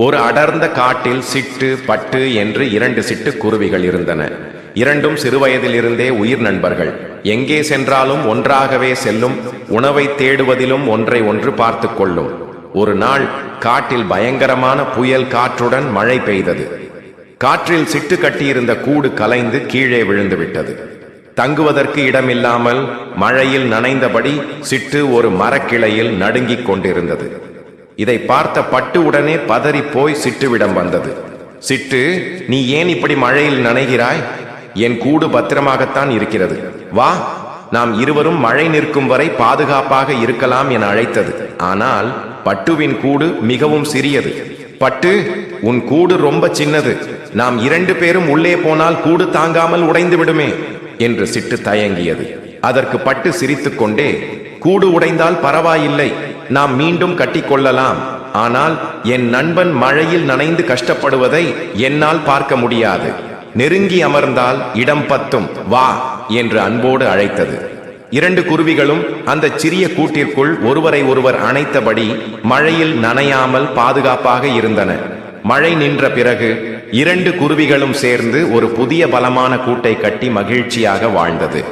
ஒரு அடர்ந்த காட்டில் சிட்டு பட்டு என்று இரண்டு சிட்டுக்குருவிகள் இருந்தன. இரண்டும் சிறுவயதிலிருந்தே உயிர் நண்பர்கள். எங்கே சென்றாலும் ஒன்றாகவே செல்லும். உணவை தேடுவதிலும் ஒன்றை ஒன்று பார்த்து கொள்ளும். ஒரு நாள் காட்டில் பயங்கரமான புயல் காற்றுடன் மழை பெய்தது. காற்றில் சிட்டு கட்டியிருந்த கூடு கலைந்து கீழே விழுந்து விட்டது. தங்குவதற்கு இடமில்லாமல் மழையில் நனைந்தபடி சிட்டு ஒரு மரக்கிளையில் நடுங்கிக் கொண்டிருந்தது. இதை பார்த்த பட்டு உடனே பதறி போய் சிட்டுவிடம் வந்தது. சிட்டு, நீ ஏன் இப்படி மழையில் நனைகிறாய்? என் கூடு பத்திரமாகத்தான் இருக்கிறது, வா, நாம் இருவரும் மழை நிற்கும் வரை பாதுகாப்பாக இருக்கலாம் என அழைத்தது. ஆனால் பட்டுவின் கூடு மிகவும் சிறியது. பட்டு, உன் கூடு ரொம்ப சின்னது, நாம் இரண்டு பேரும் உள்ளே போனால் கூடு தாங்காமல் உடைந்து விடுமே என்று சிட்டு தயங்கியது. அதற்கு பட்டு சிரித்துக்கொண்டே, கூடு உடைந்தால் பரவாயில்லை, நாம் மீண்டும் கட்டிக்கொள்ளலாம். ஆனால் என் நண்பன் மழையில் நனைந்து கஷ்டப்படுவதை என்னால் பார்க்க முடியாது. நெருங்கி அமர்ந்தால் இடம் பத்தும், வா என்று அன்போடு அழைத்தது. இரண்டு குருவிகளும் அந்த சிறிய கூட்டிற்குள் ஒருவரை ஒருவர் அணைத்தபடி மழையில் நனையாமல் பாதுகாப்பாக இருந்தன. மழை நின்ற பிறகு இரண்டு குருவிகளும் சேர்ந்து ஒரு புதிய பலமான கூட்டை கட்டி மகிழ்ச்சியாக வாழ்ந்தது.